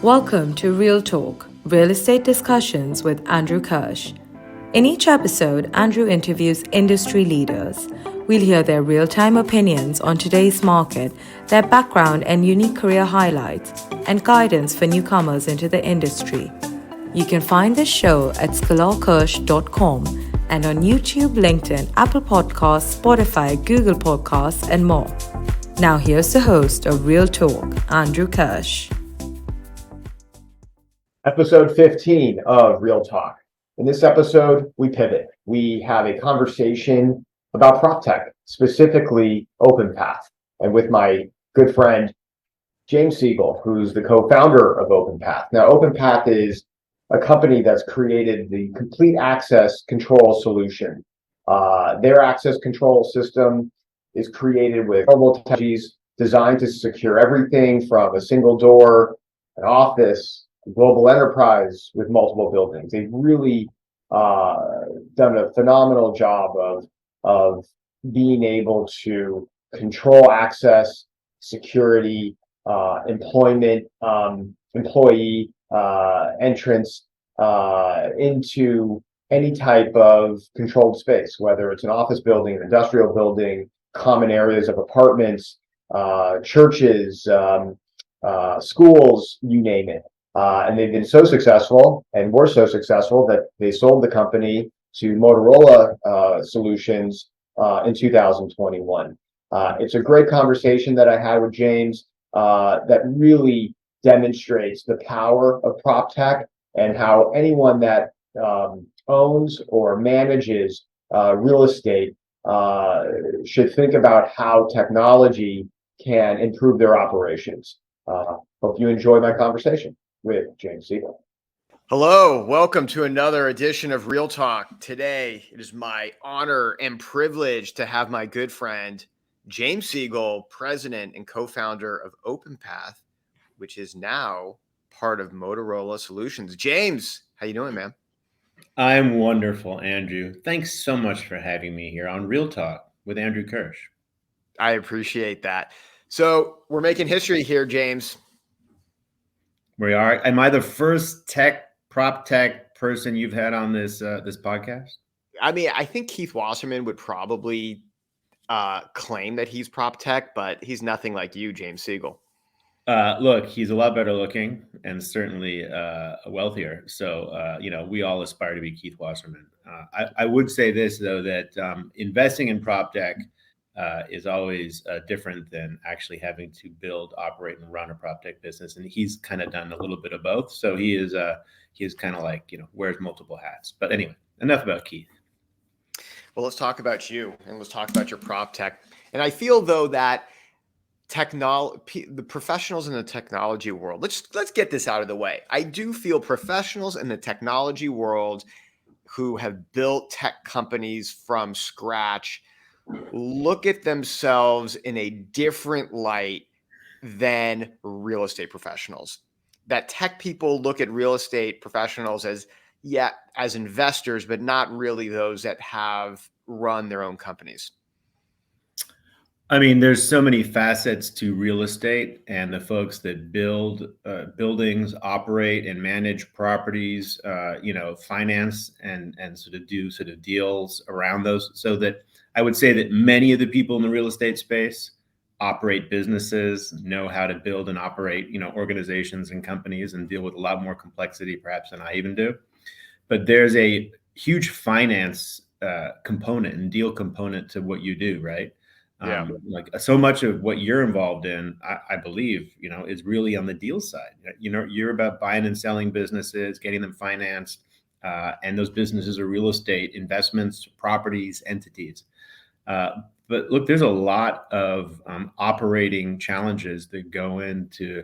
Welcome to Real Talk, Real Estate Discussions with Andrew Kirsch. In each episode, Andrew interviews industry leaders. We'll hear their real-time opinions on today's market, their background and unique career highlights, and guidance for newcomers into the industry. You can find this show at scalarkirsch.com and on YouTube, LinkedIn, Apple Podcasts, Spotify, Google Podcasts, and more. Now here's the host of Real Talk, Andrew Kirsch. Episode 15 of Real Talk. In this episode, we pivot. We have a conversation about prop tech, specifically Openpath, and with my good friend, James Segil, who's the co-founder of Openpath. Now, Openpath is a company that's created the complete access control solution. Their access control system is created with mobile technologies designed to secure everything from a single door, an office, global enterprise with multiple buildings. They've really done a phenomenal job of being able to control access, security, employment, employee entrance into any type of controlled space, whether it's an office building, an industrial building, common areas of apartments, churches, schools, you name it. And they've been so successful and were so successful that they sold the company to Motorola Solutions in 2021. It's a great conversation that I had with James that really demonstrates the power of prop tech and how anyone that owns or manages real estate should think about how technology can improve their operations. Hope you enjoy my conversation with James Segil. Hello, welcome to another edition of Real Talk. Today, it is my honor and privilege to have my good friend, James Segil, president and co-founder of Openpath, which is now part of Motorola Solutions. James, how you doing, man? I'm wonderful, Andrew. Thanks so much for having me here on Real Talk with Andrew Kirsch. I appreciate that. So we're making history here, James. We are. Am I the first prop tech person you've had on this this podcast? I mean, I think Keith Wasserman would probably claim that he's prop tech, but he's nothing like you, James Segil. Look, he's a lot better looking and certainly wealthier. So, we all aspire to be Keith Wasserman. I would say this, though, that investing in prop tech is always different than actually having to build, operate, and run a prop tech business. And he's kind of done a little bit of both. So he is kind of like, wears multiple hats. But anyway, enough about Keith. Well, let's talk about you and let's talk about your prop tech. And I feel, though, that the professionals in the technology world, let's get this out of the way. I do feel professionals in the technology world who have built tech companies from scratch look at themselves in a different light than real estate professionals. That tech people look at real estate professionals as investors, but not really those that have run their own companies. I mean, there's so many facets to real estate, and the folks that build buildings, operate and manage properties, finance and sort of do sort of deals around those. So that I would say that many of the people in the real estate space operate businesses, know how to build and operate, organizations and companies, and deal with a lot more complexity perhaps than I even do. But there's a huge finance component and deal component to what you do, right? Yeah. Like so much of what you're involved in, I believe, is really on the deal side. You're about buying and selling businesses, getting them financed, and those businesses are real estate investments, properties, entities. But look, there's a lot of operating challenges that go into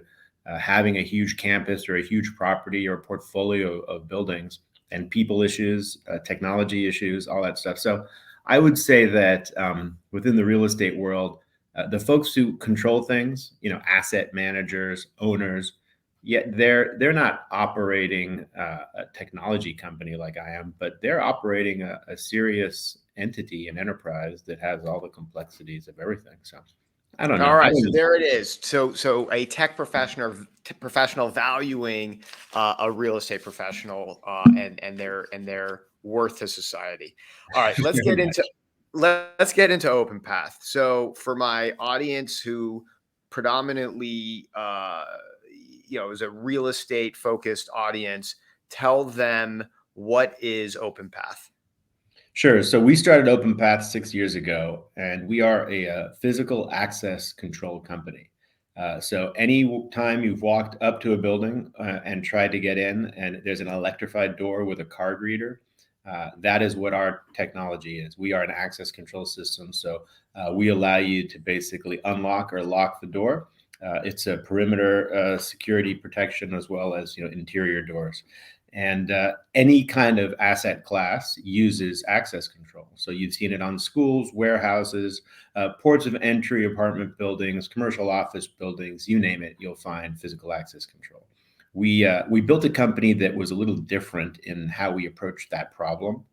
having a huge campus or a huge property or portfolio of buildings, and people issues, technology issues, all that stuff. So I would say that within the real estate world, the folks who control things, asset managers, owners, they're not operating a technology company like I am, but they're operating a serious entity, an enterprise that has all the complexities of everything. So I don't know. All right, so there it is. So a tech professional valuing a real estate professional and their worth to society. All right, let's get into Openpath. So for my audience who predominantly is a real estate focused audience, tell them what is Openpath. Sure. So we started Openpath 6 years ago, and we are a physical access control company. So any time you've walked up to a building and tried to get in, and there's an electrified door with a card reader, that is what our technology is. We are an access control system. So we allow you to basically unlock or lock the door. It's a perimeter security protection as well as interior doors. And any kind of asset class uses access control. So you've seen it on schools, warehouses, ports of entry, apartment buildings, commercial office buildings, you name it, you'll find physical access control. We built a company that was a little different in how we approached that problem.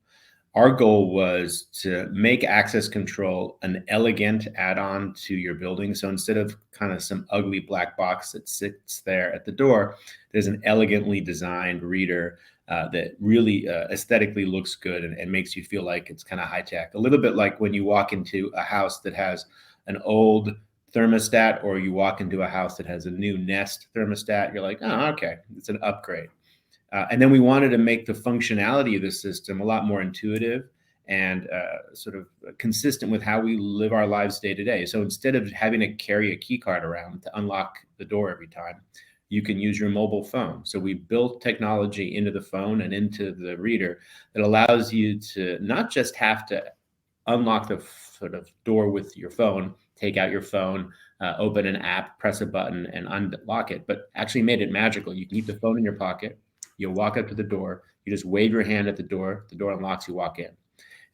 Our goal was to make access control an elegant add-on to your building. So instead of kind of some ugly black box that sits there at the door, there's an elegantly designed reader that really aesthetically looks good and makes you feel like it's kind of high tech. A little bit like when you walk into a house that has an old thermostat, or you walk into a house that has a new Nest thermostat, you're like, oh, okay, it's an upgrade. And then we wanted to make the functionality of the system a lot more intuitive and sort of consistent with how we live our lives day to day. So instead of having to carry a key card around to unlock the door every time, you can use your mobile phone. So we built technology into the phone and into the reader that allows you to not just have to unlock the sort of door with your phone, take out your phone, open an app, press a button and unlock it, but actually made it magical. You can keep the phone in your pocket. You'll walk up to the door, you just wave your hand at the door unlocks, you walk in.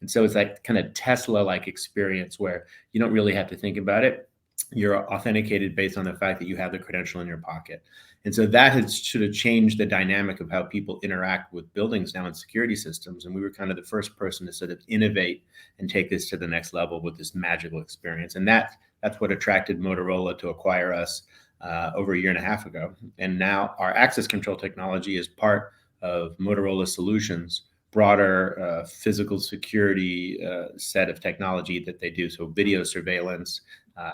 And so it's that kind of Tesla-like experience where you don't really have to think about it. You're authenticated based on the fact that you have the credential in your pocket. And so that has sort of changed the dynamic of how people interact with buildings now in security systems. And we were kind of the first person to sort of innovate and take this to the next level with this magical experience. And that's what attracted Motorola to acquire us over a year and a half ago. And now our access control technology is part of Motorola Solutions' broader physical security set of technology that they do. So video surveillance,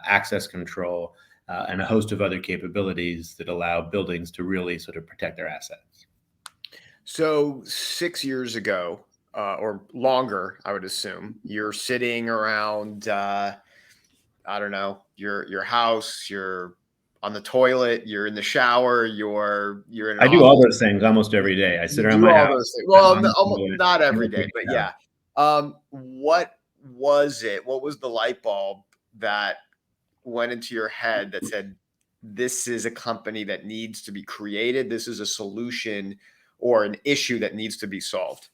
access control, and a host of other capabilities that allow buildings to really sort of protect their assets. So 6 years ago, or longer, I would assume, you're sitting around, I don't know, your house, you're on the toilet, you're in the shower, you're in an I do all office. those things almost every day. I sit You around do my all house. those things. Well, I'm on the almost toilet, not every day, everything, but yeah. what was it? What was the light bulb that went into your head that said, this is a company that needs to be created, this is a solution or an issue that needs to be solved?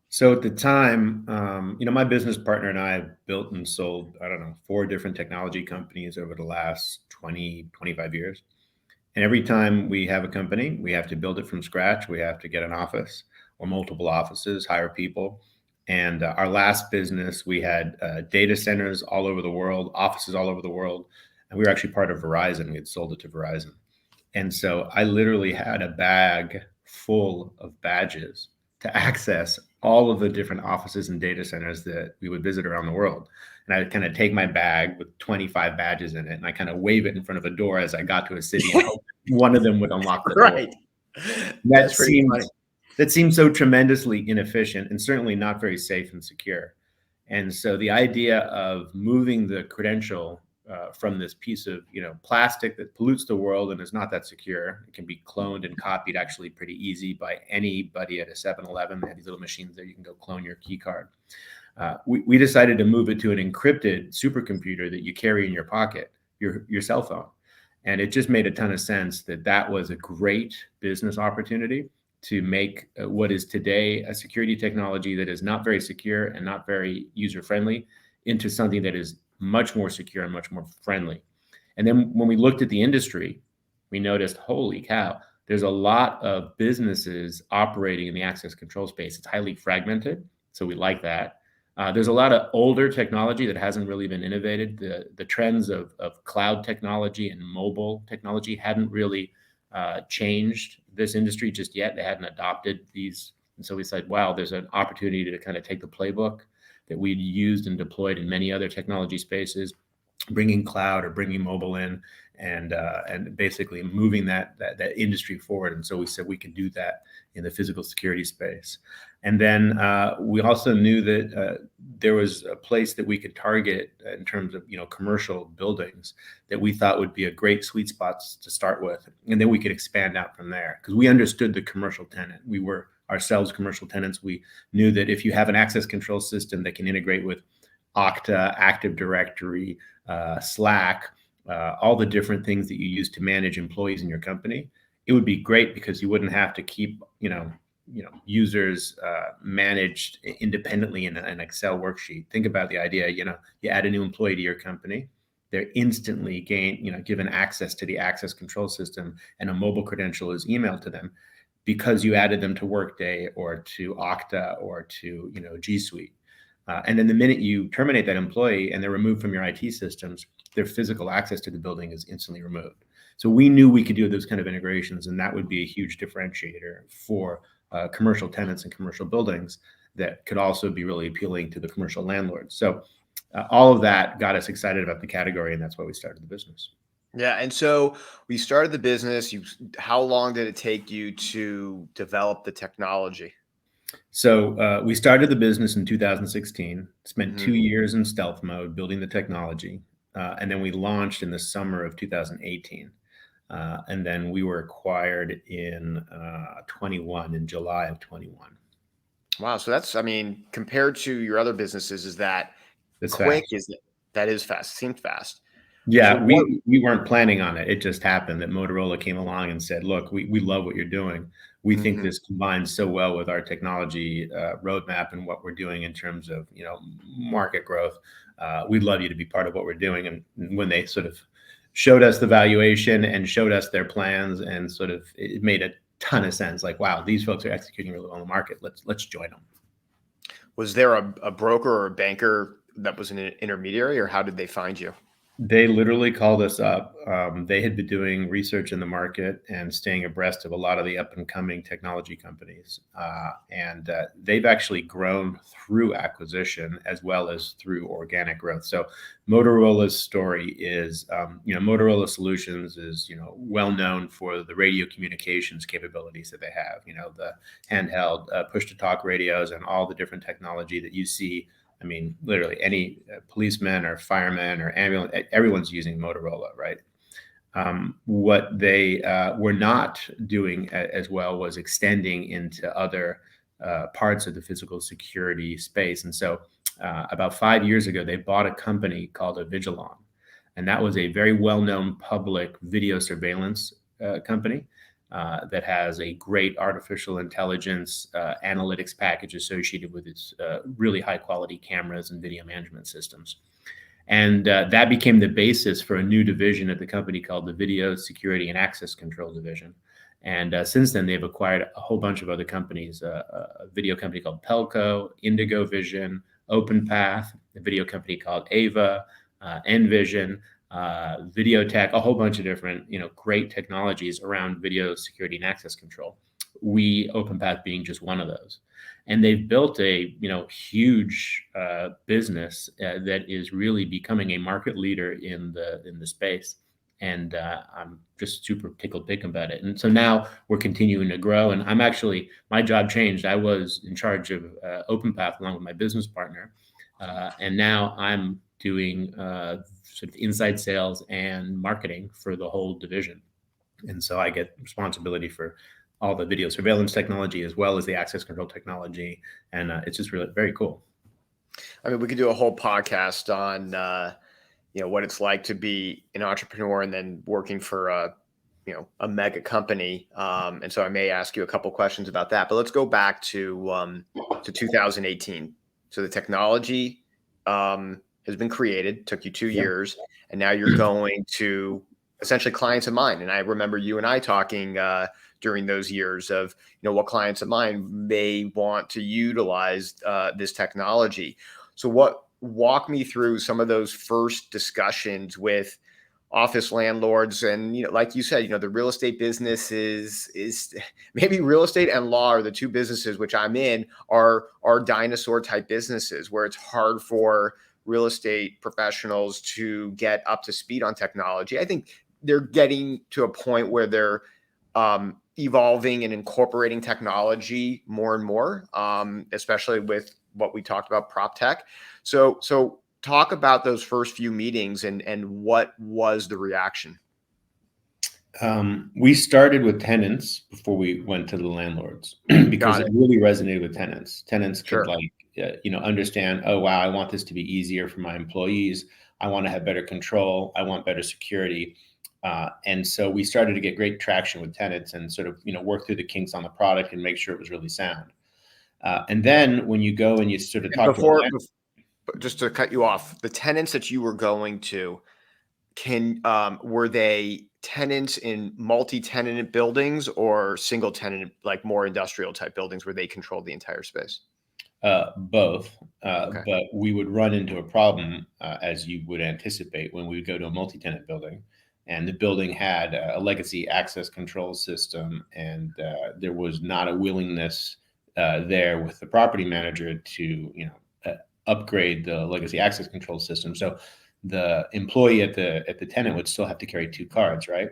So at the time, my business partner and I have built and sold, I don't know, 4 different technology companies over the last 20, 25 years. And every time we have a company, we have to build it from scratch. We have to get an office or multiple offices, hire people. And our last business, we had data centers all over the world, offices all over the world. And we were actually part of Verizon. We had sold it to Verizon. And so I literally had a bag full of badges to access all of the different offices and data centers that we would visit around the world. And I would kind of take my bag with 25 badges in it, and I kind of wave it in front of a door as I got to a city, and hope one of them would unlock the door. Right. That's pretty funny. That seemed so tremendously inefficient and certainly not very safe and secure. And so the idea of moving the credential from this piece of plastic that pollutes the world and is not that secure. It can be cloned and copied actually pretty easy by anybody at a 7-Eleven. They have these little machines there you can go clone your key card. We decided to move it to an encrypted supercomputer that you carry in your pocket, your cell phone. And it just made a ton of sense that was a great business opportunity to make what is today a security technology that is not very secure and not very user-friendly into something that is much more secure and much more friendly. And then when we looked at the industry, we noticed, holy cow, there's a lot of businesses operating in the access control space. It's highly fragmented, so we like that. There's a lot of older technology that hasn't really been innovated. The trends of cloud technology and mobile technology hadn't really changed this industry just yet. They hadn't adopted these. And so we said, wow, there's an opportunity to kind of take the playbook that we'd used and deployed in many other technology spaces, bringing cloud or bringing mobile in, and basically moving that industry forward. And so we said we could do that in the physical security space. And then we also knew that there was a place that we could target in terms of commercial buildings that we thought would be a great sweet spot to start with, and then we could expand out from there because we understood the commercial tenant. We were ourselves commercial tenants. We knew that if you have an access control system that can integrate with Okta, Active Directory, Slack, all the different things that you use to manage employees in your company, it would be great because you wouldn't have to keep users managed independently in an Excel worksheet. Think about the idea, you add a new employee to your company, they're instantly given access to the access control system, and a mobile credential is emailed to them because you added them to Workday or to Okta or to G Suite. And then the minute you terminate that employee and they're removed from your IT systems, their physical access to the building is instantly removed. So we knew we could do those kind of integrations, and that would be a huge differentiator for commercial tenants and commercial buildings that could also be really appealing to the commercial landlords. So all of that got us excited about the category, and that's why we started the business. Yeah. And so we started the business. How long did it take you to develop the technology? So we started the business in 2016, spent 2 years in stealth mode building the technology, and then we launched in the summer of 2018. And then we were acquired in 21, in July of 21. Wow. So that's, compared to your other businesses, is that That's quick? fast. That is fast. Seems fast. Yeah, So we weren't planning on it. It just happened that Motorola came along and said, "Look, we love what you're doing. We think Mhm. this combines so well with our technology roadmap and what we're doing in terms of market growth. We'd love you to be part of what we're doing." And when they sort of showed us the valuation and showed us their plans, and sort of it made a ton of sense. Like, wow, these folks are executing really well in the market. Let's join them. Was there a broker or a banker that was an intermediary, or how did they find you? They literally called us up. They had been doing research in the market and staying abreast of a lot of the up and coming technology companies. And they've actually grown through acquisition as well as through organic growth. So Motorola's story is, Motorola Solutions is, well known for the radio communications capabilities that they have, the handheld push to talk radios and all the different technology that you see. Literally any policeman or fireman or ambulance, everyone's using Motorola, right? What they were not doing as well was extending into other parts of the physical security space. And so about 5 years ago, they bought a company called Avigilon. And that was a very well-known public video surveillance company. That has a great artificial intelligence analytics package associated with its really high quality cameras and video management systems. And that became the basis for a new division at the company called the Video Security and Access Control Division. And since then, they've acquired a whole bunch of other companies, a video company called Pelco, Indigo Vision, Openpath, a video company called Ava, Envision, Videotech, a whole bunch of different, great technologies around video security and access control. Openpath being just one of those. And they've built a, huge business that is really becoming a market leader in the space. And I'm just super tickled pink about it. And so now we're continuing to grow. And my job changed. I was in charge of Openpath along with my business partner. And now I'm doing sort of inside sales and marketing for the whole division. And so I get responsibility for all the video surveillance technology as well as the access control technology. And it's just really very cool. We could do a whole podcast on, what it's like to be an entrepreneur and then working for a mega company. And so I may ask you a couple questions about that, but let's go back to 2018. So the technology has been created, took you 2 years, and now you're going to essentially clients of mine. And I remember you and I talking during those years of, what clients of mine may want to utilize this technology. Walk me through some of those first discussions with office landlords, and like you said, the real estate business is maybe real estate and law are the two businesses which I'm in are dinosaur type businesses where it's hard for real estate professionals to get up to speed on technology. I think they're getting to a point where they're evolving and incorporating technology more and more, especially with what we talked about, prop tech. So talk about those first few meetings and what was the reaction? We started with tenants before we went to the landlords because it really resonated with tenants. Tenants could understand, oh, wow, I want this to be easier for my employees. I want to have better control. I want better security. And so we started to get great traction with tenants and sort of, work through the kinks on the product and make sure it was really sound. And then when you go and you sort of talk just to cut you off, the tenants that you were going to, were they tenants in multi-tenant buildings or single tenant, like more industrial type buildings where they controlled the entire space? Both, but we would run into a problem, as you would anticipate, when we would go to a multi-tenant building, and the building had a legacy access control system, and there was not a willingness there with the property manager to, upgrade the legacy access control system. So the employee at the tenant would still have to carry two cards, right?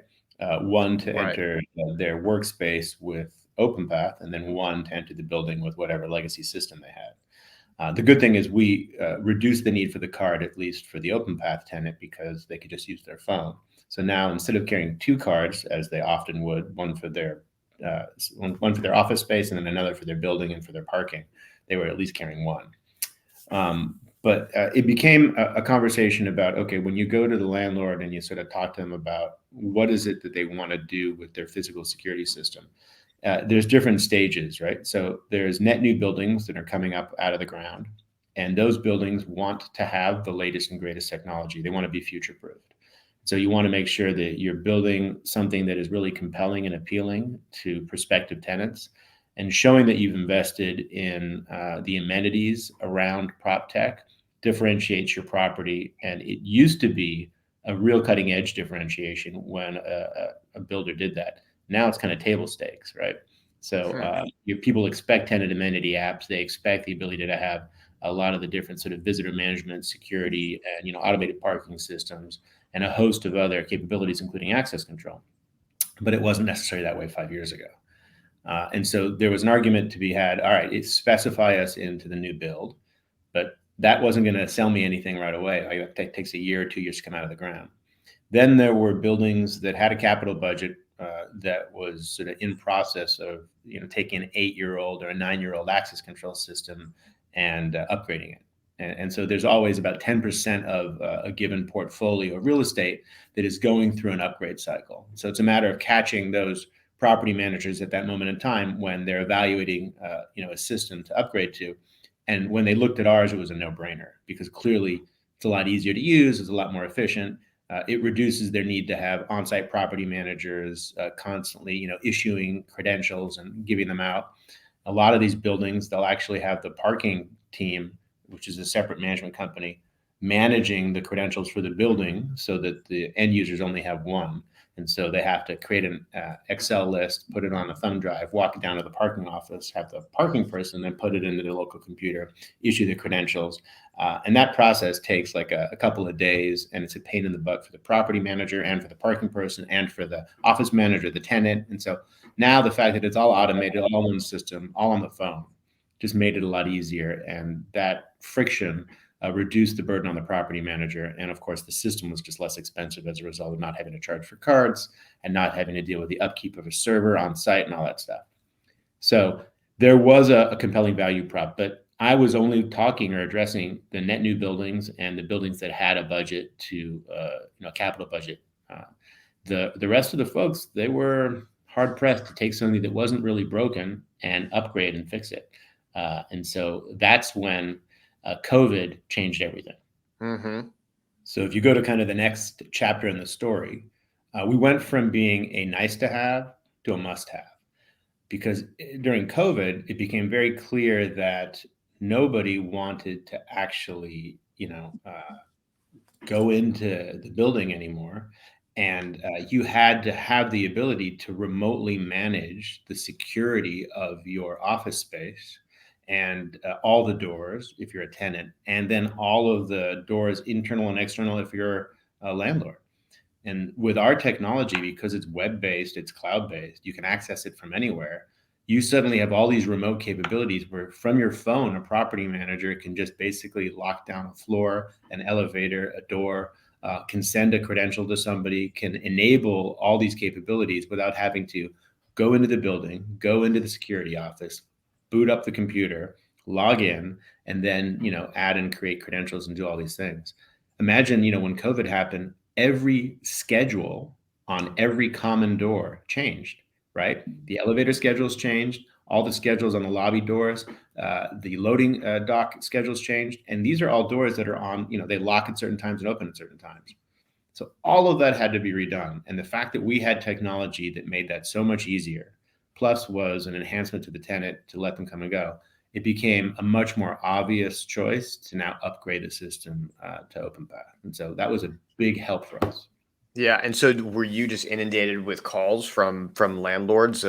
One to enter their workspace with Openpath, and then one to enter the building with whatever legacy system they had. The good thing is we reduced the need for the card, at least for the Openpath tenant, because they could just use their phone. So now instead of carrying two cards, as they often would, one for their office space and then another for their building and for their parking, they were at least carrying one. But it became a conversation about, okay, when you go to the landlord and you sort of talk to them about what is it that they want to do with their physical security system, there's different stages, right? So there's net new buildings that are coming up out of the ground, and those buildings want to have the latest and greatest technology. They want to be future-proofed. So you want to make sure that you're building something that is really compelling and appealing to prospective tenants, and showing that you've invested in the amenities around prop tech differentiates your property. And it used to be a real cutting edge differentiation when a builder did that. Now it's kind of table stakes, right? So people expect tenant amenity apps. They expect the ability to have a lot of the different sort of visitor management, security, and automated parking systems, and a host of other capabilities, including access control. But it wasn't necessarily that way 5 years ago. And so there was an argument to be had. All right, specify us into the new build, but that wasn't going to sell me anything right away. It takes a year or 2 years to come out of the ground. Then there were buildings that had a capital budget that was sort of in process of taking an 8-year-old or a 9-year-old access control system and upgrading it. And so there's always about 10% of a given portfolio of real estate that is going through an upgrade cycle. So it's a matter of catching those property managers at that moment in time when they're evaluating a system to upgrade to. And when they looked at ours, it was a no-brainer because clearly it's a lot easier to use, it's a lot more efficient. It reduces their need to have on-site property managers constantly, issuing credentials and giving them out. A lot of these buildings, they'll actually have the parking team, which is a separate management company, managing the credentials for the building so that the end users only have one. And so they have to create an Excel list, put it on a thumb drive, walk it down to the parking office, have the parking person then put it into the local computer, issue the credentials. And that process takes like a couple of days, and it's a pain in the butt for the property manager and for the parking person and for the office manager, the tenant. And so now the fact that it's all automated, all in the system, all on the phone, just made it a lot easier. And that friction reduced the burden on the property manager. And of course, the system was just less expensive as a result of not having to charge for cards and not having to deal with the upkeep of a server on site and all that stuff. So there was a compelling value prop, but I was only talking or addressing the net new buildings and the buildings that had a budget to, capital budget. The rest of the folks, they were hard pressed to take something that wasn't really broken and upgrade and fix it. And so that's when COVID changed everything. Mm-hmm. So if you go to kind of the next chapter in the story, we went from being a nice to have to a must have, because during COVID, it became very clear that nobody wanted to actually, go into the building anymore. And you had to have the ability to remotely manage the security of your office space and all the doors if you're a tenant, and then all of the doors, internal and external, if you're a landlord. And with our technology, because it's web-based, it's cloud-based, you can access it from anywhere. You suddenly have all these remote capabilities where from your phone, a property manager can just basically lock down a floor, an elevator, a door, can send a credential to somebody, can enable all these capabilities without having to go into the building, go into the security office, boot up the computer, log in, and then, add and create credentials and do all these things. Imagine, when COVID happened, every schedule on every common door changed, right? The elevator schedules changed, all the schedules on the lobby doors, the loading dock schedules changed. And these are all doors that are on, they lock at certain times and open at certain times. So all of that had to be redone. And the fact that we had technology that made that so much easier, plus was an enhancement to the tenant to let them come and go, it became a much more obvious choice to now upgrade the system to Openpath. And so that was a big help for us. Yeah. And so were you just inundated with calls from landlords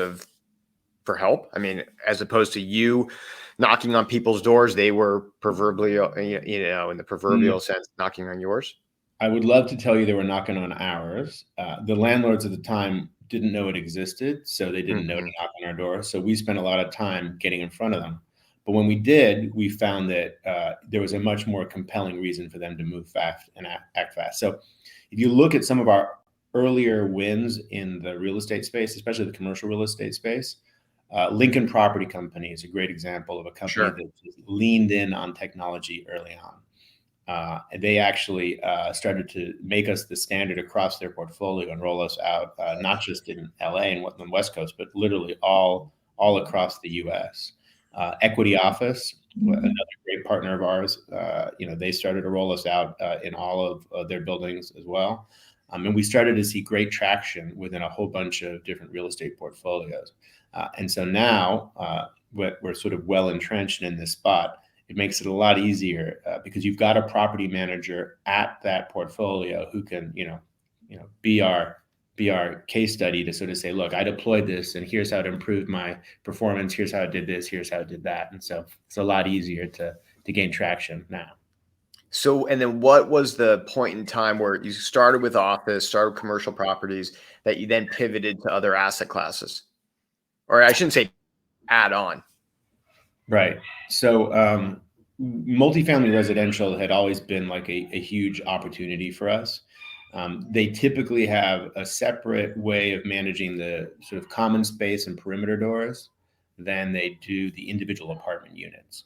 for help? I mean, as opposed to you knocking on people's doors, they were proverbially, in the proverbial sense, knocking on yours? I would love to tell you they were knocking on ours. The landlords at the time didn't know it existed, so they didn't know to knock on our door. So we spent a lot of time getting in front of them. But when we did, we found that there was a much more compelling reason for them to move fast and act fast. So if you look at some of our earlier wins in the real estate space, especially the commercial real estate space, Lincoln Property Company is a great example of a company that leaned in on technology early on. And they actually started to make us the standard across their portfolio and roll us out, not just in LA and the West Coast, but literally all across the US. Equity Office, another great partner of ours, they started to roll us out in all of their buildings as well. And we started to see great traction within a whole bunch of different real estate portfolios. And so now we're sort of well entrenched in this spot. It makes it a lot easier because you've got a property manager at that portfolio who can, be our case study to sort of say, look, I deployed this and here's how it improved my performance. Here's how it did this. Here's how it did that. And so it's a lot easier to gain traction now. So, and then what was the point in time where you started with office, started with commercial properties, that you then pivoted to other asset classes? Or I shouldn't say add on. Right. So multifamily residential had always been like a huge opportunity for us. They typically have a separate way of managing the sort of common space and perimeter doors than they do the individual apartment units.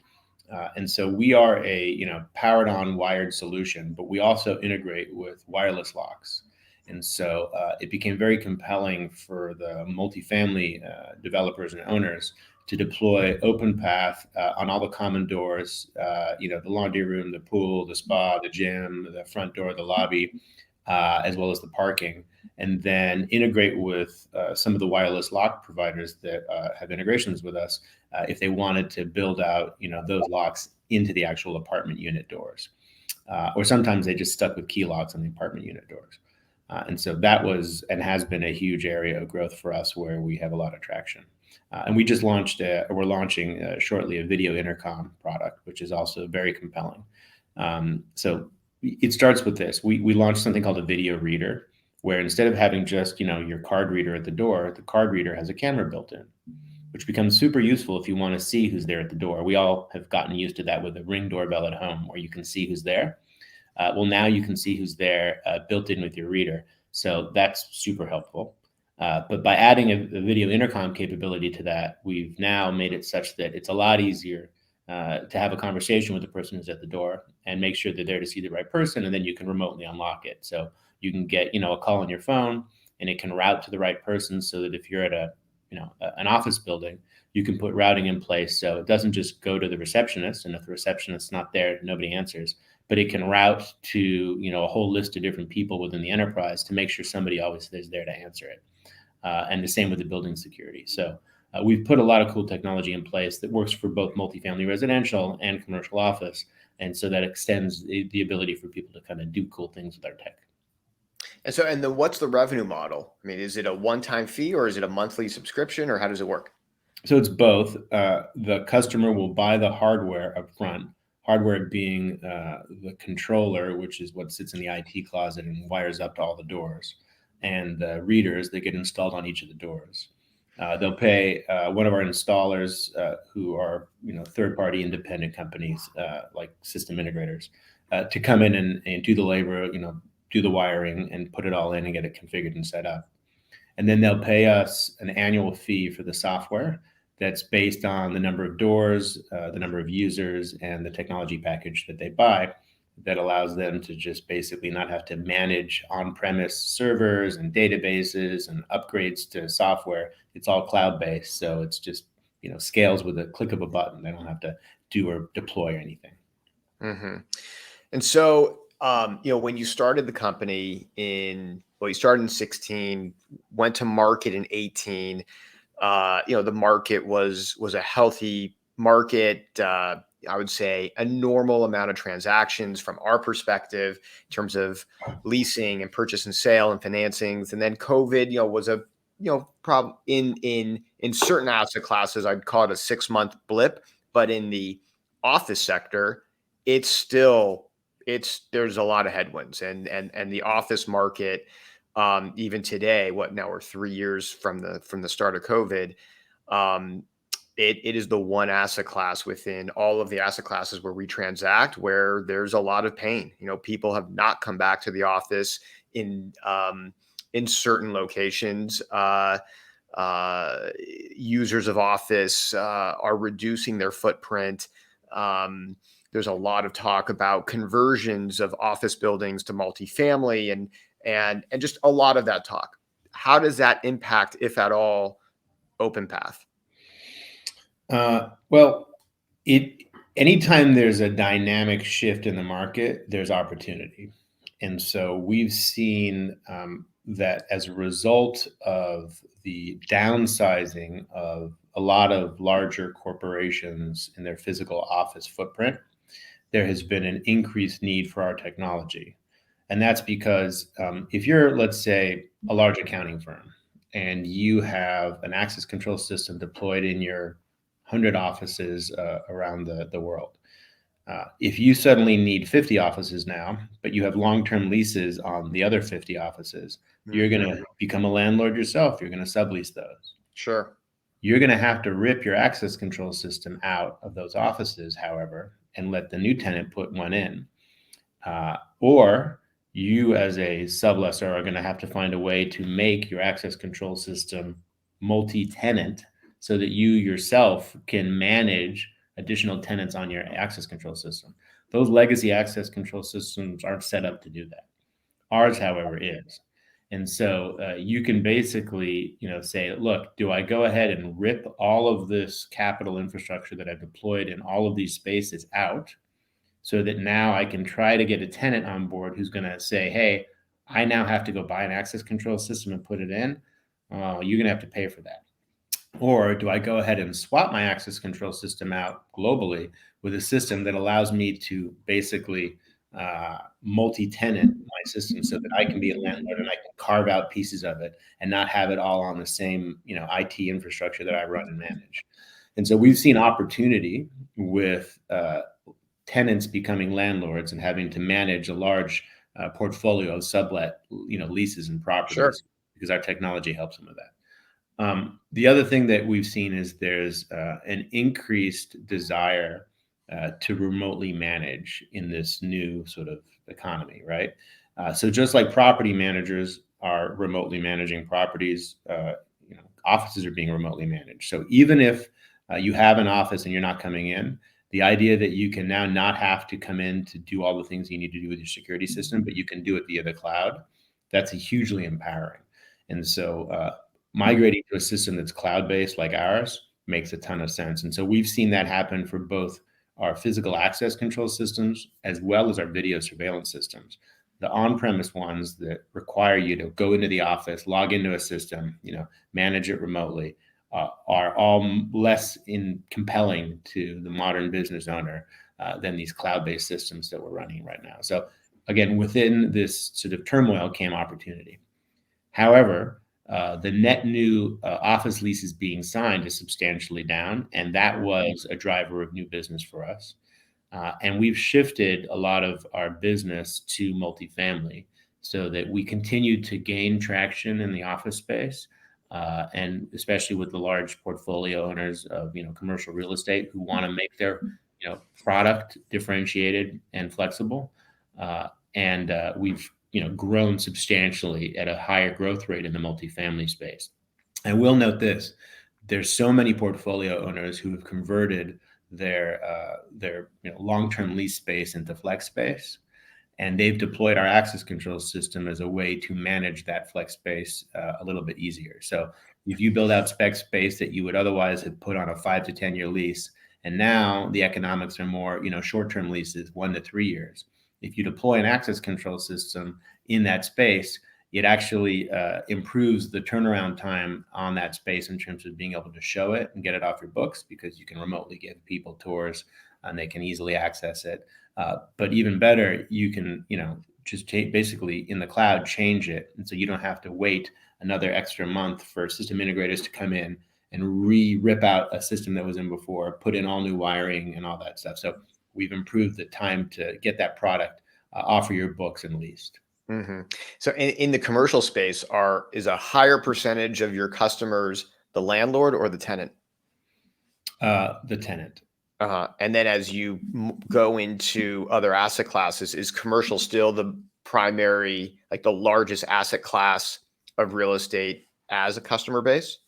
And so we are a powered on wired solution, but we also integrate with wireless locks. And so it became very compelling for the multifamily developers and owners to deploy Openpath on all the common doors, the laundry room, the pool, the spa, the gym, the front door, the lobby, as well as the parking, and then integrate with some of the wireless lock providers that have integrations with us if they wanted to build out, those locks into the actual apartment unit doors. Or sometimes they just stuck with key locks on the apartment unit doors. And so that was and has been a huge area of growth for us where we have a lot of traction. And we just we're launching shortly a video intercom product, which is also very compelling. So it starts with this. We launched something called a video reader, where instead of having just, your card reader at the door, the card reader has a camera built in, which becomes super useful if you want to see who's there at the door. We all have gotten used to that with a Ring doorbell at home where you can see who's there. Well, now you can see who's there built in with your reader. So that's super helpful. But by adding a video intercom capability to that, we've now made it such that it's a lot easier to have a conversation with the person who's at the door and make sure they're there to see the right person. And then you can remotely unlock it. So you can get, a call on your phone and it can route to the right person so that if you're at an office building, you can put routing in place. So it doesn't just go to the receptionist. And if the receptionist's not there, nobody answers. But it can route to, a whole list of different people within the enterprise to make sure somebody always is there to answer it. And the same with the building security. So we've put a lot of cool technology in place that works for both multifamily residential and commercial office. And so that extends the ability for people to kind of do cool things with our tech. And then what's the revenue model? I mean, is it a one-time fee or is it a monthly subscription, or how does it work? So it's both. The customer will buy the hardware up front, hardware being the controller, which is what sits in the IT closet and wires up to all the doors, and the readers that get installed on each of the doors. They'll pay one of our installers, who are third-party independent companies like system integrators, to come in and do the labor, do the wiring and put it all in and get it configured and set up. And then they'll pay us an annual fee for the software that's based on the number of doors, the number of users, and the technology package that they buy, that allows them to just basically not have to manage on-premise servers and databases and upgrades to software. It's all cloud-based, so it's just scales with a click of a button. They don't have to do or deploy anything. Mm-hmm. And so, when you started the company you started in 16, went to market in 18. The market was a healthy market. I would say a normal amount of transactions from our perspective in terms of leasing and purchase and sale and financings. And then COVID, was a problem in certain asset classes. I'd call it a 6-month blip, but in the office sector, there's a lot of headwinds, and the office market, even today, now we're 3 years from the start of COVID. It is the one asset class within all of the asset classes where we transact where there's a lot of pain. People have not come back to the office in certain locations. Users of office are reducing their footprint. There's a lot of talk about conversions of office buildings to multifamily and just a lot of that talk. How does that impact, if at all, Openpath? Well, anytime there's a dynamic shift in the market, there's opportunity. And so we've seen that as a result of the downsizing of a lot of larger corporations in their physical office footprint, there has been an increased need for our technology. And that's because if you're, let's say, a large accounting firm and you have an access control system deployed in your 100 offices around the world, if you suddenly need 50 offices now, but you have long-term leases on the other 50 offices, you're going to become a landlord yourself. You're going to sublease those. Sure. You're going to have to rip your access control system out of those offices, however, and let the new tenant put one in. Or you as a sublessor are going to have to find a way to make your access control system multi-tenant so that you yourself can manage additional tenants on your access control system. Those legacy access control systems aren't set up to do that. Ours, however, is. And so you can basically, say, look, do I go ahead and rip all of this capital infrastructure that I've deployed in all of these spaces out so that now I can try to get a tenant on board who's going to say, hey, I now have to go buy an access control system and put it in. You're going to have to pay for that. Or do I go ahead and swap my access control system out globally with a system that allows me to basically multi-tenant my system so that I can be a landlord and I can carve out pieces of it and not have it all on the same, IT infrastructure that I run and manage. And so we've seen opportunity with tenants becoming landlords and having to manage a large portfolio of sublet, leases and properties. Sure. Because our technology helps them with that. The other thing that we've seen is there's an increased desire to remotely manage in this new sort of economy, right? So just like property managers are remotely managing properties, offices are being remotely managed. So even if you have an office and you're not coming in, the idea that you can now not have to come in to do all the things you need to do with your security system, but you can do it via the cloud, that's hugely empowering. And so migrating to a system that's cloud-based like ours makes a ton of sense. And so we've seen that happen for both our physical access control systems as well as our video surveillance systems. The on-premise ones that require you to go into the office, log into a system, manage it remotely, are all less compelling to the modern business owner than these cloud-based systems that we're running right now. So again, within this sort of turmoil came opportunity. However, the net new office leases being signed is substantially down, and that was a driver of new business for us. And we've shifted a lot of our business to multifamily so that we continue to gain traction in the office space, and especially with the large portfolio owners of commercial real estate who want to make their product differentiated and flexible. And we've grown substantially at a higher growth rate in the multifamily space. I will note this: there's so many portfolio owners who have converted their long-term lease space into flex space, and they've deployed our access control system as a way to manage that flex space a little bit easier. So if you build out spec space that you would otherwise have put on a 5 to 10 year lease, and now the economics are more short-term leases, 1 to 3 years. If you deploy an access control system in that space, it actually improves the turnaround time on that space in terms of being able to show it and get it off your books, because you can remotely give people tours and they can easily access it. But even better, you can just basically in the cloud change it, and so you don't have to wait another extra month for system integrators to come in and rip out a system that was in before, put in all new wiring and all that stuff. So we've improved the time to get that product off of your books and leased. Mm-hmm. So in the commercial space, is a higher percentage of your customers the landlord or the tenant? The tenant. And then as you go into other asset classes, is commercial still the primary, like the largest asset class of real estate as a customer base?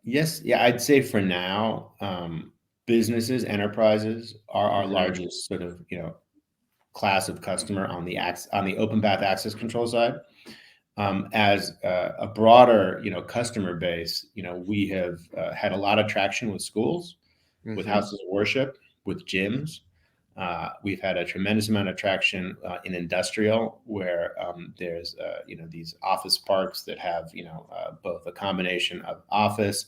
Yes. Yeah, I'd say for now, businesses, enterprises are our largest sort of, class of customer on the Openpath access control side. As a broader, customer base, we have had a lot of traction with schools, with houses of worship, with gyms. We've had a tremendous amount of traction in industrial, where there's these office parks that have both a combination of office,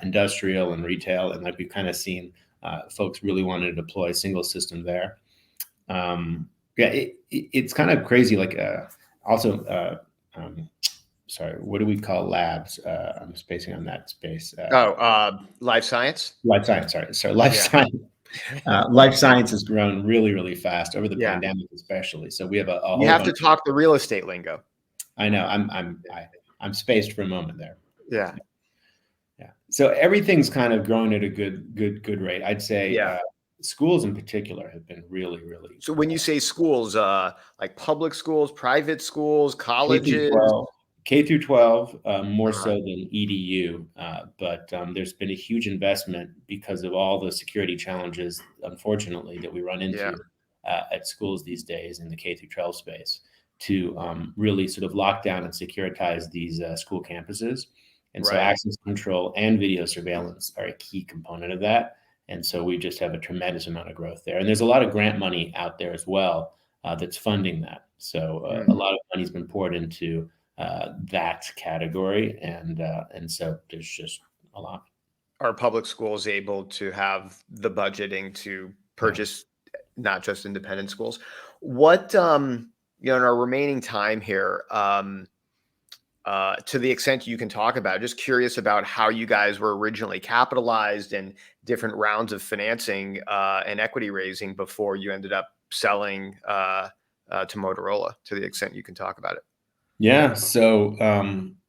industrial, and retail, and like we've kind of seen folks really want to deploy a single system there. It's kind of crazy. Like also, sorry, what do we call labs? I'm spacing on that space. Life science. Life science. Sorry, life science. Life science has grown really, really fast over the pandemic, especially. So we have a whole. You have to talk the real estate lingo. I know. I'm spaced for a moment there. Yeah. So everything's kind of growing at a good rate. I'd say schools in particular have been really, really. So when you say schools, like public schools, private schools, colleges. K through 12, more so than EDU, but there's been a huge investment because of all the security challenges, unfortunately, that we run into at schools these days in the K through 12 space, to really sort of lock down and securitize these school campuses. And so access control and video surveillance are a key component of that. And so we just have a tremendous amount of growth there. And there's a lot of grant money out there as well that's funding that. So a lot of money's been poured into that category, and so there's just a lot. Are public schools able to have the budgeting to purchase not just independent schools? What in our remaining time here, to the extent you can talk about, just curious about how you guys were originally capitalized and different rounds of financing and equity raising before you ended up selling to Motorola, to the extent you can talk about it. Yeah. So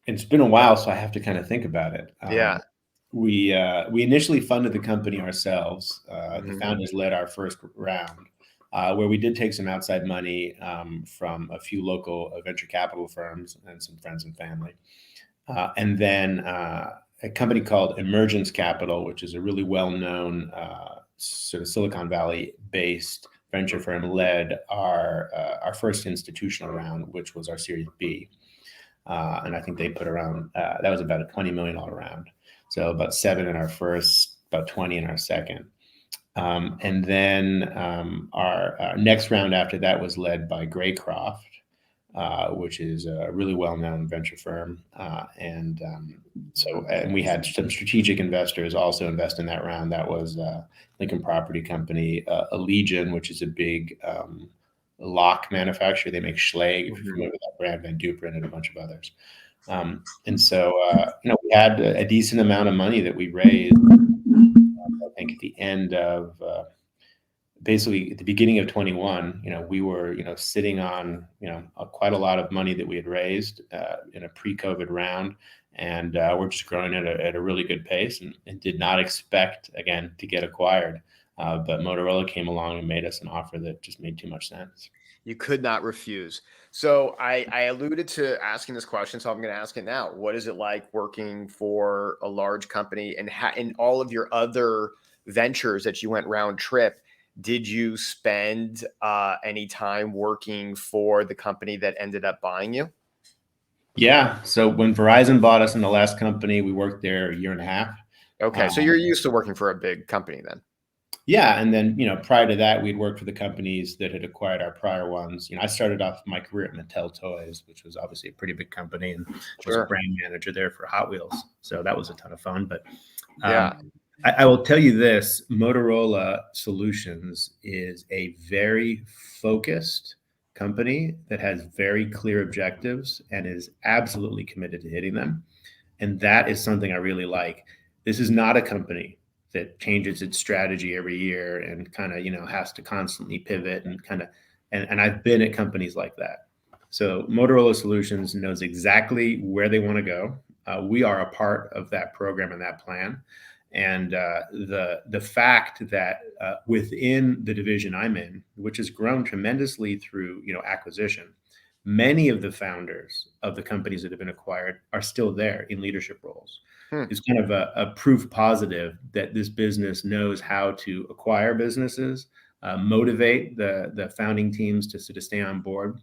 it's been a while, so I have to kind of think about it. We initially funded the company ourselves. The founders led our first round, where we did take some outside money from a few local venture capital firms and some friends and family. And then a company called Emergence Capital, which is a really well-known sort of Silicon Valley-based venture firm, led our first institutional round, which was our Series B. And I think they put around, that was about a $20 million round. So about 7 in our first, about 20 in our second. And then our next round after that was led by Graycroft, which is a really well-known venture firm. And we had some strategic investors also invest in that round. That was Lincoln Property Company, Allegion, which is a big lock manufacturer. They make Schlage, if you're familiar with that brand, Van Duprin, and a bunch of others. We had a decent amount of money that we raised, I think at the end of basically at the beginning of 21, we were, sitting on, quite a lot of money that we had raised in a pre-COVID round. And we're just growing at a really good pace and did not expect, again, to get acquired. But Motorola came along and made us an offer that just made too much sense. You could not refuse. So I alluded to asking this question, so I'm going to ask it now. What is it like working for a large company, and in all of your other ventures that you went round trip? Did you spend any time working for the company that ended up buying you? Yeah. So when Verizon bought us in the last company, we worked there a year and a half. Okay. So you're used to working for a big company then? Yeah. And then, prior to that, we'd worked for the companies that had acquired our prior ones. I started off my career at Mattel Toys, which was obviously a pretty big company, and was a brand manager there for Hot Wheels. So that was a ton of fun. But yeah. I will tell you this, Motorola Solutions is a very focused company that has very clear objectives and is absolutely committed to hitting them. And that is something I really like. This is not a company that changes its strategy every year and kind of, has to constantly pivot and and I've been at companies like that. So Motorola Solutions knows exactly where they want to go. We are a part of that program and that plan. And the fact that within the division I'm in, which has grown tremendously through acquisition, many of the founders of the companies that have been acquired are still there in leadership roles. It's kind of a proof positive that this business knows how to acquire businesses, motivate the founding teams to sort of stay on board,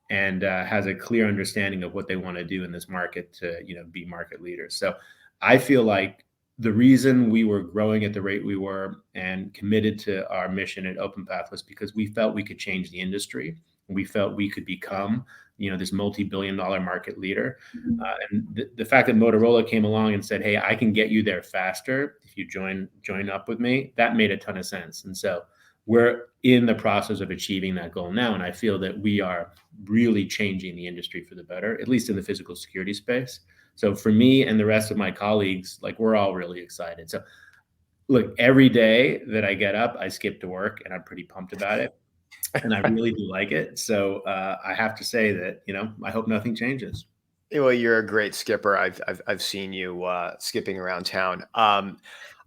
and has a clear understanding of what they want to do in this market to be market leaders. So I feel like the reason we were growing at the rate we were and committed to our mission at Openpath was because we felt we could change the industry. We felt we could become, this multi-billion-dollar market leader. And the fact that Motorola came along and said, "Hey, I can get you there faster if you join up with me," that made a ton of sense. And so we're in the process of achieving that goal now. And I feel that we are really changing the industry for the better, at least in the physical security space. So for me and the rest of my colleagues, we're all really excited. So look, every day that I get up, I skip to work, and I'm pretty pumped about it. And I really do like it. So I have to say that, I hope nothing changes. Well, you're a great skipper. I've seen you skipping around town.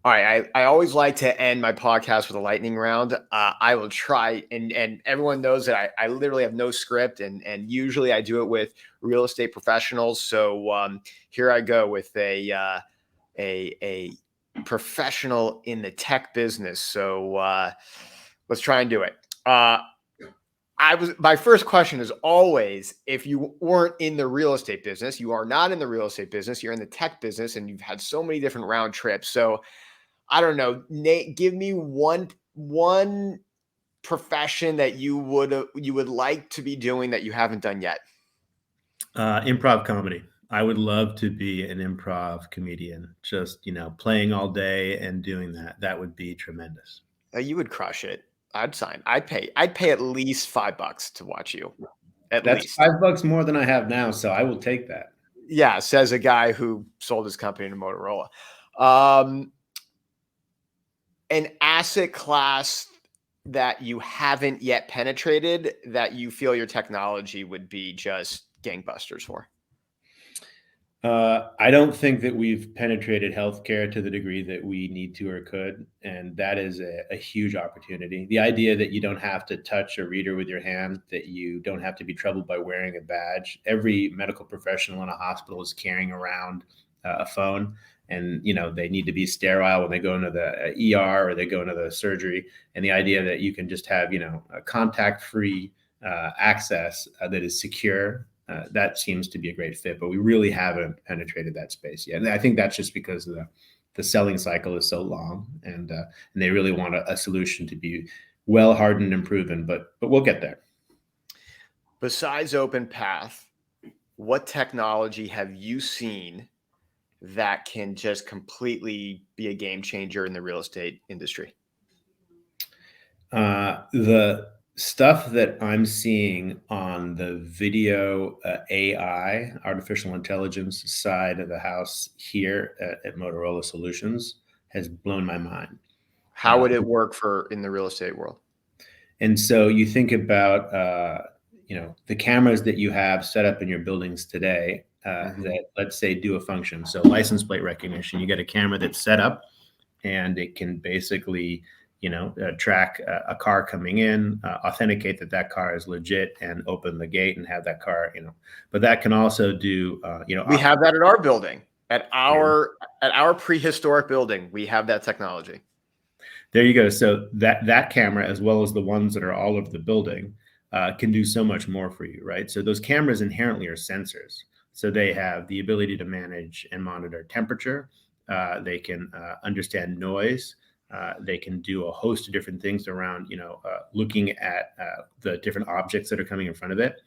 All right, I always like to end my podcast with a lightning round. I will try, and everyone knows that I literally have no script, and usually I do it with real estate professionals. So here I go with a professional in the tech business. So let's try and do it. My first question is always, if you weren't in the real estate business, you are not in the real estate business, you're in the tech business, and you've had so many different round trips. So I don't know, Nate, give me one profession that you would like to be doing that you haven't done yet. Improv comedy. I would love to be an improv comedian, just, playing all day and doing that. That would be tremendous. You would crush it. I'd sign. I'd pay at least $5 to watch you. That's $5 more than I have now, so I will take that. Yeah, says a guy who sold his company to Motorola. An asset class that you haven't yet penetrated that you feel your technology would be just gangbusters for? I don't think that we've penetrated healthcare to the degree that we need to or could, and that is a huge opportunity. The idea that you don't have to touch a reader with your hand, that you don't have to be troubled by wearing a badge. Every medical professional in a hospital is carrying around a phone, and they need to be sterile when they go into the ER or they go into the surgery. And the idea that you can just have a contact-free access that is secure. That seems to be a great fit, but we really haven't penetrated that space yet. And I think that's just because the selling cycle is so long, and they really want a solution to be well hardened and proven. But we'll get there. Besides Openpath, what technology have you seen that can just completely be a game changer in the real estate industry? The stuff that I'm seeing on the video AI, artificial intelligence side of the house here at Motorola Solutions has blown my mind. How would it work in the real estate world? And so you think about, the cameras that you have set up in your buildings today that, let's say, do a function. So license plate recognition, you get a camera that's set up and it can basically, track a car coming in, authenticate that that car is legit, and open the gate and have that car. But that can also do, we have that at our building, at our prehistoric building. We have that technology. There you go. So that camera, as well as the ones that are all over the building, can do so much more for you, right? So those cameras inherently are sensors. So they have the ability to manage and monitor temperature. They can understand noise. They can do a host of different things around, looking at the different objects that are coming in front of it.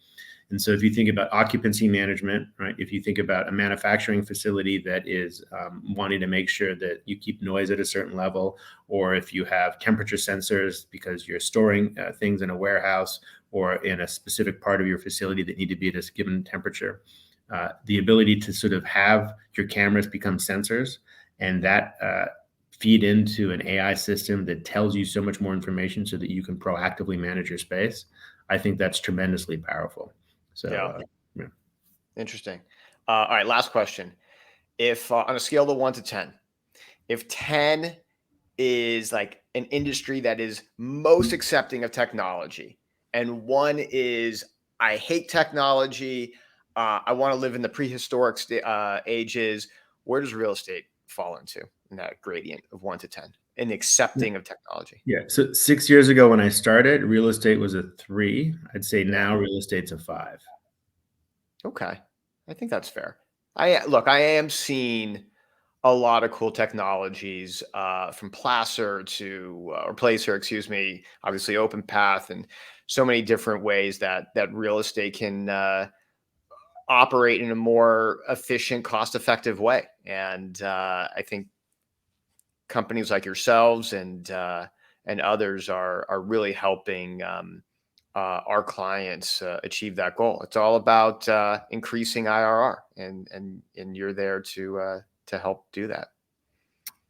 And so if you think about occupancy management, right, if you think about a manufacturing facility that is wanting to make sure that you keep noise at a certain level, or if you have temperature sensors because you're storing things in a warehouse or in a specific part of your facility that need to be at a given temperature, the ability to sort of have your cameras become sensors and that feed into an AI system that tells you so much more information so that you can proactively manage your space, I think that's tremendously powerful. So, yeah. Interesting. All right, last question. If on a scale of 1 to 10, if 10 is like an industry that is most accepting of technology, and 1 is I hate technology, I want to live in the prehistoric ages, where does real estate fall into in that gradient of 1 to 10 in accepting of technology? Yeah. So 6 years ago when I started, real estate was a 3. I'd say now real estate's a 5. Okay. I think that's fair. I am seeing a lot of cool technologies from Placer to or Placer, excuse me, obviously Openpath, and so many different ways that real estate can operate in a more efficient, cost-effective way. And I think companies like yourselves and others are really helping our clients achieve that goal. It's all about increasing IRR, and you're there to help do that.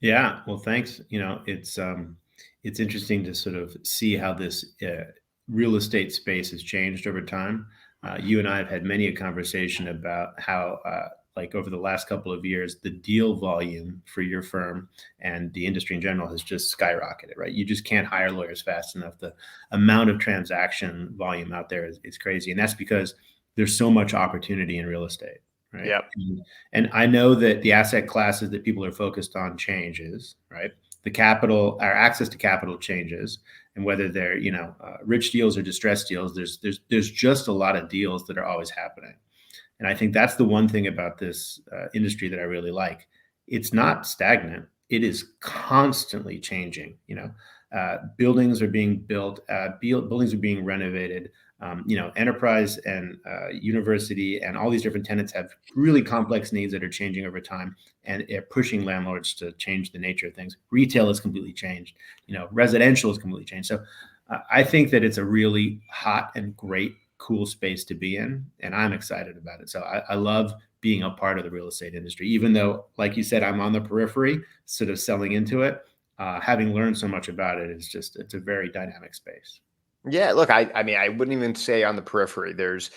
Yeah. Well, thanks. It's interesting to sort of see how this real estate space has changed over time. You and I have had many a conversation about how, like over the last couple of years, the deal volume for your firm and the industry in general has just skyrocketed, right? You just can't hire lawyers fast enough. The amount of transaction volume out there is crazy. And that's because there's so much opportunity in real estate, right? Yep. And I know that the asset classes that people are focused on changes, right? The capital, our access to capital changes, and whether they're rich deals or distressed deals, there's just a lot of deals that are always happening. And I think that's the one thing about this industry that I really like. It's not stagnant. It is constantly changing. Buildings are being built, buildings are being renovated. Enterprise and university and all these different tenants have really complex needs that are changing over time, and are pushing landlords to change the nature of things. Retail has completely changed. Residential has completely changed. So I think that it's a really hot and great, cool space to be in, and I'm excited about it. So I love being a part of the real estate industry, even though, like you said, I'm on the periphery, sort of selling into it. Having learned so much about it, it's a very dynamic space. Yeah, look, I mean, I wouldn't even say on the periphery. There's,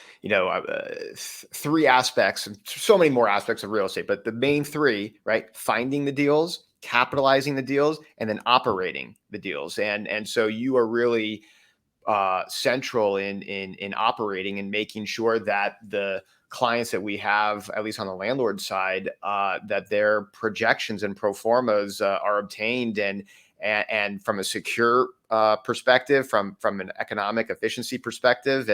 3 aspects, so many more aspects of real estate, but the main 3, right? Finding the deals, capitalizing the deals, and then operating the deals. And so you are really central in operating and making sure that the clients that we have, at least on the landlord side, that their projections and pro formas are obtained, and from a secure perspective, from an economic efficiency perspective.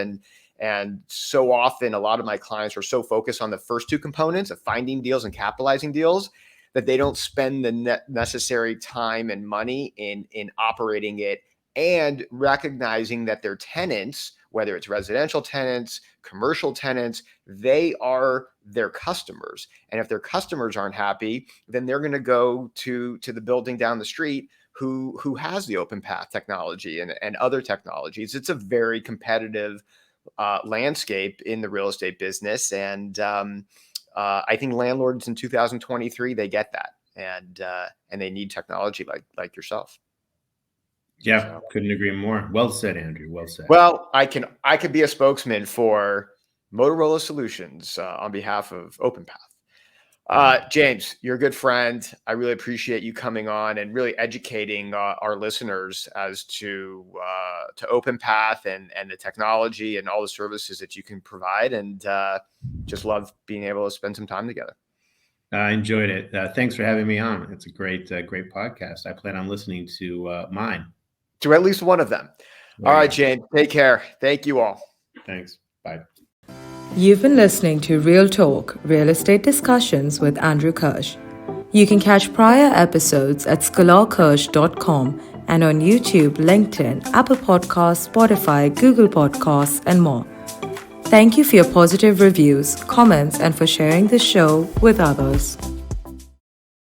And so often a lot of my clients are so focused on the first 2 components of finding deals and capitalizing deals that they don't spend the necessary time and money in operating it and recognizing that their tenants, whether it's residential tenants, commercial tenants, they are their customers. And if their customers aren't happy, then they're going to go to the building down the street who has the Openpath technology and other technologies. It's a very competitive landscape in the real estate business. And I think landlords in 2023, they get that. And they need technology like yourself. Yeah, So, couldn't agree more. Well said, Andrew. Well said. well, I could be a spokesman for Motorola Solutions on behalf of Openpath. James, you're a good friend. I really appreciate you coming on and really educating our listeners as to Openpath and the technology and all the services that you can provide. And just love being able to spend some time together. I enjoyed it. Thanks for having me on. It's a great podcast. I plan on listening to mine. To at least one of them. All right, James, take care. Thank you all. Thanks. Bye. You've been listening to Real Talk, Real Estate Discussions with Andrew Kirsch. You can catch prior episodes at scholarkirsch.com and on YouTube, LinkedIn, Apple Podcasts, Spotify, Google Podcasts, and more. Thank you for your positive reviews, comments, and for sharing the show with others.